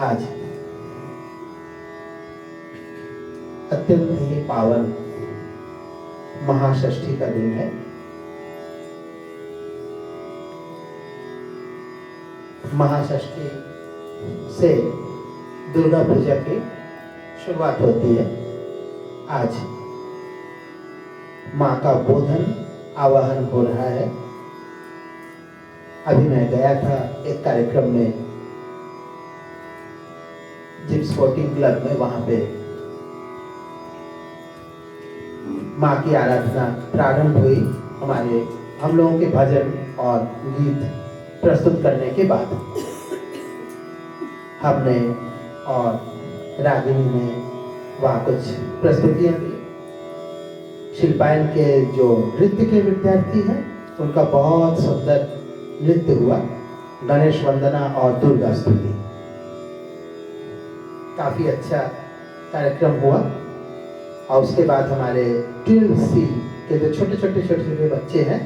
आज अत्यंत ही पावन महाषष्ठी का दिन है। महाषष्ठी से दुर्गा पूजा की शुरुआत होती है। आज माँ का बोधन आवाहन हो रहा है। अभी मैं गया था एक कार्यक्रम में, जिम स्पोर्टिंग क्लब में, वहां पे माँ की आराधना प्रारंभ हुई। हम लोगों के भजन और गीत प्रस्तुत करने के बाद हमने और रागिनी ने वहाँ कुछ प्रस्तुतियाँ दी। शिल्पायन के जो नृत्य के विद्यार्थी हैं उनका बहुत सुंदर नृत्य हुआ। गणेश वंदना और दुर्गा स्तुति, काफी अच्छा कार्यक्रम हुआ। और उसके बाद हमारे 12C के जो छोटे छोटे बच्चे हैं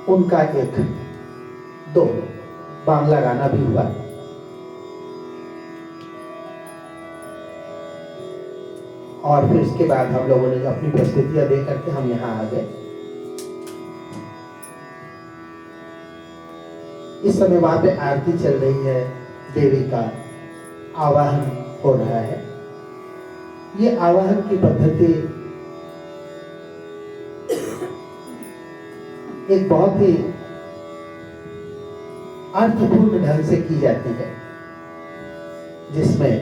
उनका एक दो बांग्ला गाना भी हुआ। और फिर उसके बाद हम लोगों ने अपनी प्रस्तुतियां दे करके हम यहाँ आ गए। इस समय वहां पे आरती चल रही है, देवी का आवाहन हो रहा है। ये आवाहन की पद्धति एक बहुत ही अर्थपूर्ण ढंग से की जाती है, जिसमें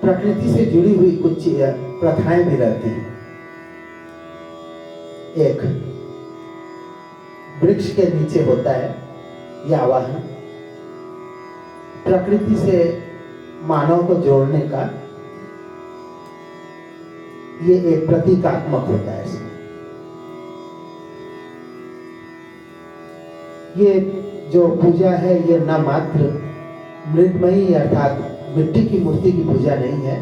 प्रकृति से जुड़ी हुई कुछ प्रथाएं भी रहती हैं। एक वृक्ष के नीचे होता है यह आवाहन, प्रकृति से मानव को जोड़ने का ये एक प्रतीकात्मक होता है। इसमें ये जो पूजा है ये न मात्र मृतमयी अर्थात मिट्टी की मूर्ति की पूजा नहीं है,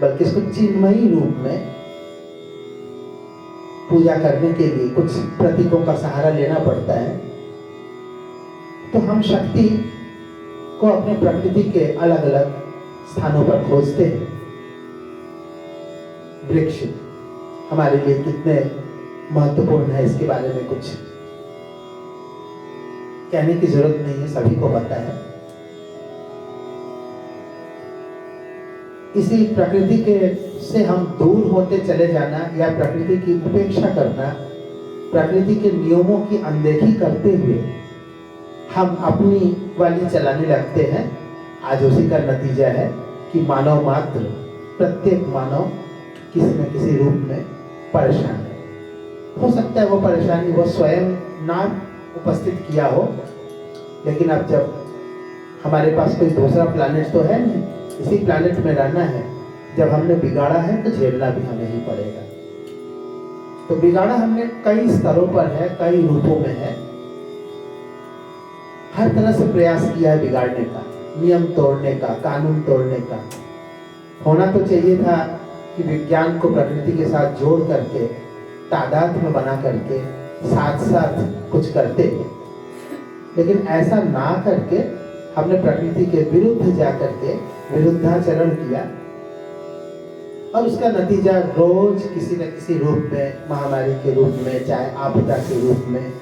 बल्कि इसको चिन्मयी रूप में पूजा करने के लिए कुछ प्रतीकों का सहारा लेना पड़ता है। तो हम शक्ति को अपने प्रकृति के अलग अलग स्थानों पर खोजते हैं। वृक्ष हमारे लिए कितने महत्वपूर्ण है, इसके बारे में कुछ कहने की जरूरत नहीं है, सभी को पता है। इसी प्रकृति के से हम दूर होते चले जाना या प्रकृति की उपेक्षा करना, प्रकृति के नियमों की अनदेखी करते हुए हम अपनी वाली चलाने लगते हैं। आज उसी का नतीजा है कि मानव मात्र, प्रत्येक मानव किसी न किसी रूप में परेशान है। हो सकता है वो परेशानी वो स्वयं ना उपस्थित किया हो, लेकिन अब जब हमारे पास कोई दूसरा प्लैनेट तो है नहीं, इसी प्लैनेट में रहना है, जब हमने बिगाड़ा है तो झेलना भी हमें ही पड़ेगा। तो बिगाड़ा हमने कई स्तरों पर है, कई रूपों में है। हर तरह से प्रयास किया है बिगाड़ने का, नियम तोड़ने का, कानून तोड़ने का। होना तो चाहिए था कि विज्ञान को प्रकृति के साथ जोड़ करके, तादाद में बना करके साथ साथ कुछ करते, लेकिन ऐसा ना करके हमने प्रकृति के विरुद्ध जाकर के विरुद्धाचरण किया। और उसका नतीजा रोज किसी न किसी रूप में, महामारी के रूप में, चाहे आपदा के रूप में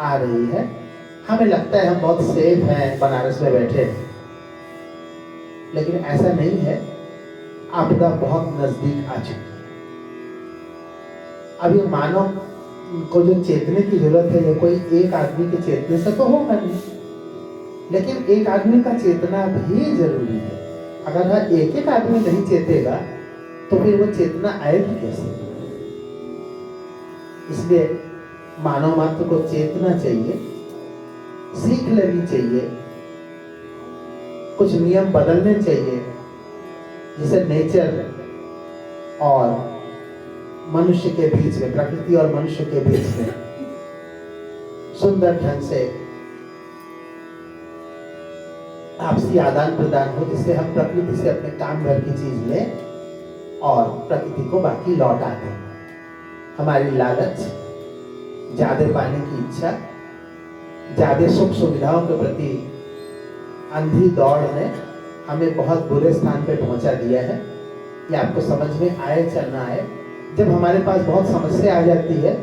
आ रही है। हमें लगता है हम बहुत सेफ हैं, बनारस में बैठे हैं, लेकिन ऐसा नहीं है। आपदा बहुत नजदीक आ चुकी है। अब ये मानव को जो चेतने की जरूरत है, ये कोई एक आदमी के चेतने से तो होगा नहीं, लेकिन एक आदमी का चेतना भी जरूरी है। अगर हर एक आदमी नहीं चेतेगा तो फिर वो चेतना आएगी कैसे? इसलिए मानव मात्र को चेतना चाहिए, सीख लेनी चाहिए, कुछ नियम बदलने चाहिए, जिसे नेचर और मनुष्य के बीच में, प्रकृति और मनुष्य के बीच में सुंदर ढंग से आपसी आदान प्रदान हो, जिससे हम प्रकृति से अपने काम भर की चीज लें और प्रकृति को बाकी लौटा दें। हमारी लालच, ज्यादा पाने की इच्छा ज्यादा सुख सुविधाओं के प्रति अंधी दौड़ ने हमें बहुत बुरे स्थान पे पहुंचा दिया है। ये आपको समझ में आए चलना आए, जब हमारे पास बहुत समस्या आ जाती है,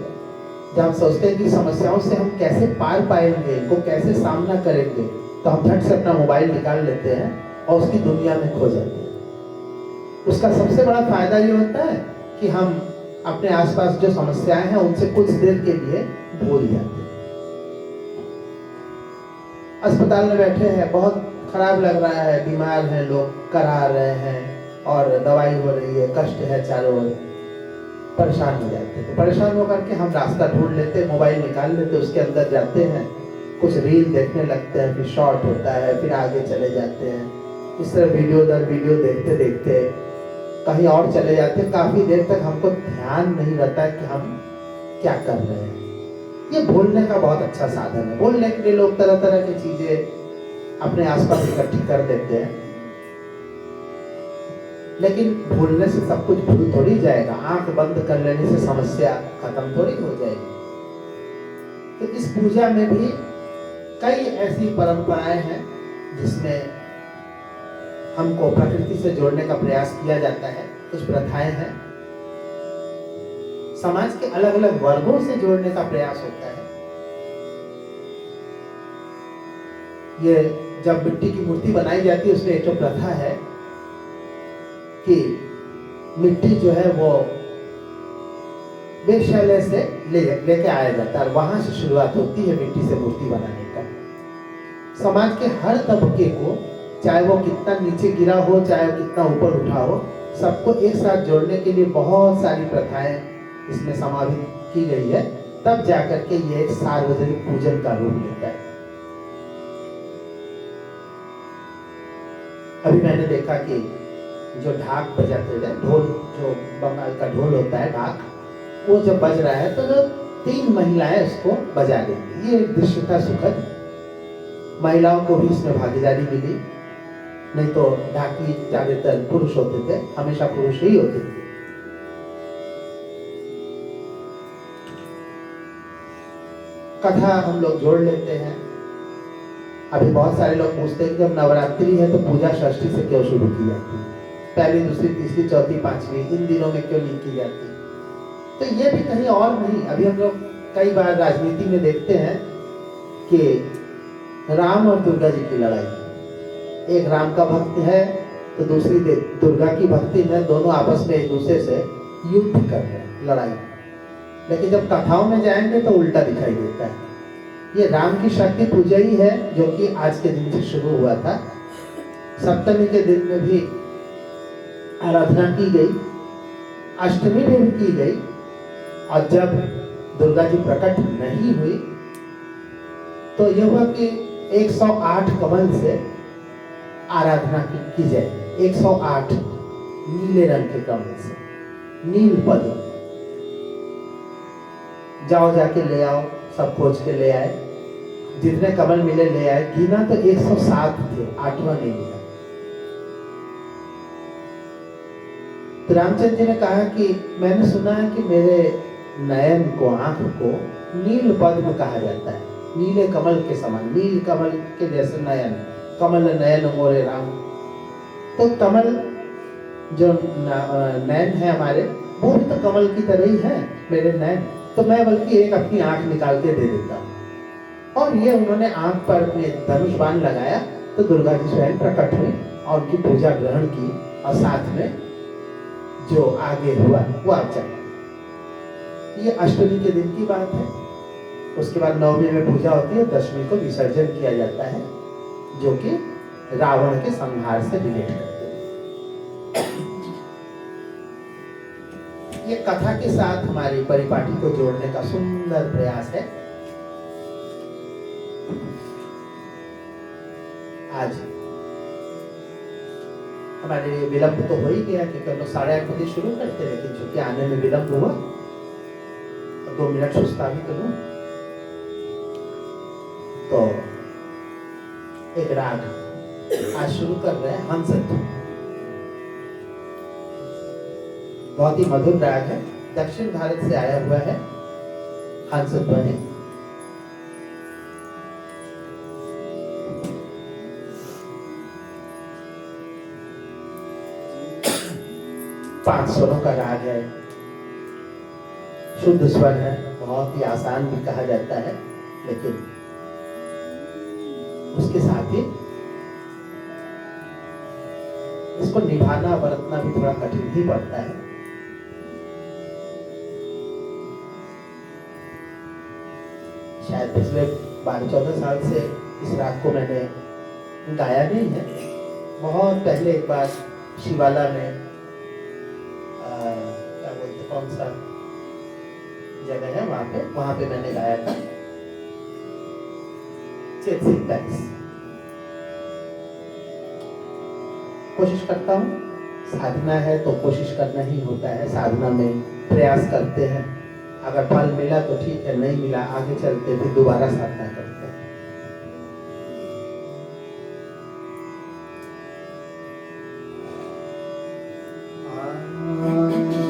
जब हम सोचते हैं कि समस्याओं से हम कैसे पार पाएंगे, इनको कैसे सामना करेंगे, तो हम झट से अपना मोबाइल निकाल लेते हैं और उसकी दुनिया में खो जाते हैं। उसका सबसे बड़ा फायदा ये होता है कि हम अपने आसपास जो समस्याएं हैं उनसे कुछ देर के लिए भूल जाते हैं। अस्पताल में बैठे हैं, बहुत खराब लग रहा है, बीमार हैं लोग, करा रहे हैं और दवाई हो रही है, कष्ट है चारों ओर, परेशान हो जाते हैं। परेशान होकर के हम रास्ता ढूंढ लेते, मोबाइल निकाल लेते, उसके अंदर जाते हैं, कुछ रील देखने लगते हैं, फिर शॉर्ट होता है, फिर आगे चले जाते हैं। इस तरह वीडियो दर वीडियो देखते देखते कहीं और चले जाते हैं। काफी देर तक हमको ध्यान नहीं रहता है कि हम क्या कर रहे हैं। ये भूलने का बहुत अच्छा साधन है। भूलने के लिए लोग तरह तरह की चीजें अपने आसपास इकट्ठी कर देते हैं, लेकिन भूलने से सब कुछ भूल थोड़ी जाएगा। आंख बंद कर लेने से समस्या खत्म थोड़ी हो जाएगी। तो इस पूजा में भी कई ऐसी परंपराएं हैं जिसमें हमको प्रकृति से जोड़ने का प्रयास किया जाता है। कुछ प्रथाएं हैं, समाज के अलग अलग वर्गों से जोड़ने का प्रयास होता है। ये जब मिट्टी की मूर्ति बनाई जाती है, उसमें एक तो प्रथा है कि मिट्टी जो है वो वेश्यालय से लेके आया जाता है और वहां से शुरुआत होती है मिट्टी से मूर्ति बनाने का। समाज के हर तबके को, चाहे वो कितना नीचे गिरा हो, चाहे वो कितना ऊपर उठा हो, सबको एक साथ जोड़ने के लिए बहुत सारी प्रथाएं इसमें समावित की गई है। तब जाकर के ये एक सार्वजनिक पूजन का रूप लेता है। अभी मैंने देखा कि जो ढाक बजाते हैं, ढोल, जो बंगाल का ढोल होता है ढाक, वो जब बज रहा है तो जो 3 महिलाएं उसको बजा देंगी। ये एक दृश्य था सुखद। महिलाओं को भी इसमें भागीदारी मिली, नहीं तो ढाकी ज्यादातर पुरुष होते थे, हमेशा पुरुष ही होते थे। कथा हम लोग जोड़ लेते हैं। अभी बहुत सारे लोग पूछते हैं कि जब नवरात्रि है तो पूजा षष्ठी से क्यों शुरू की जाती है, पहली, दूसरी, तीसरी, चौथी, पांचवी इन दिनों में क्यों नहीं की जाती? तो ये भी कहीं और नहीं। अभी हम लोग कई बार राजनीति में देखते हैं कि राम और दुर्गा जी की लड़ाई, एक राम का भक्त है तो दूसरी दुर्गा की भक्ति में, दोनों आपस में एक दूसरे से युद्ध कर रहे हैं, लड़ाई। लेकिन जब कथाओं में जाएंगे तो उल्टा दिखाई देता है। ये राम की शक्ति पूजा ही है जो कि आज के दिन से शुरू हुआ था। सप्तमी के दिन में भी आराधना की गई, अष्टमी में भी की गई, और जब दुर्गा जी प्रकट नहीं हुई तो यह हुआ कि 108 कमल से आराधना की जाए। 108 नीले रंग के कमल से, नील पद। जाओ जाके ले आओ, सब खोज के ले आए, जितने कमल मिले ले आए। गिना तो 107 थे, 8वां नहीं मिला। तो रामचंद्र जी ने कहा कि मैंने सुना है कि मेरे नयन को, आंख को नील पद्म कहा जाता है, नीले कमल के समान, नील कमल के जैसे नयन, कमल नयन मोरे राम। तो कमल जो नयन है हमारे, वो भी तो कमल की तरह ही है मेरे नयन। तो मैं बल्कि एक अपनी आंख निकाल के दे देता हूँ। और ये उन्होंने आंख पर अपने धनुष बाण लगाया तो दुर्गा जी स्वयं प्रकट हुई और उनकी पूजा ग्रहण की, और साथ में जो आगे हुआ वो आप चले। ये अष्टमी के दिन की बात है। उसके बाद नवमी में पूजा होती है, दशमी को विसर्जन किया जाता है, जो कि रावण के संहार से रिलेट करते हैं। ये कथा के साथ हमारी परिपाटी को जोड़ने का सुंदर प्रयास है। आज हमारे लिए विलंब तो हो ही गया क्योंकि हम लोग 8:30 बजे शुरू करते हैं, लेकिन चूंकि आने में विलंब हुआ तो 2 मिनट सुस्ता भी करूं। तो एक राग आज शुरू कर रहे हैं, हंसध्वनि। बहुत ही मधुर राग है, दक्षिण भारत से आया हुआ है हंसध्वनि। 5 स्वरों का राग है, शुद्ध स्वर है, बहुत ही आसान भी कहा जाता है, लेकिन उसके साथ ही इसको निभाना बरतना भी थोड़ा कठिन ही पड़ता है। शायद पिछले 12-14 साल से इस राग को मैंने गाया नहीं है। बहुत पहले एक बार शिवाला में क्या बोलते, कौन सा जगह है वहां पे मैंने गाया था, कोशिश करता हूँ, साधना है तो कोशिश करना ही होता है। साधना में प्रयास करते हैं, अगर फल मिला तो ठीक है, नहीं मिला आगे चलते फिर दोबारा साधना करते हैं।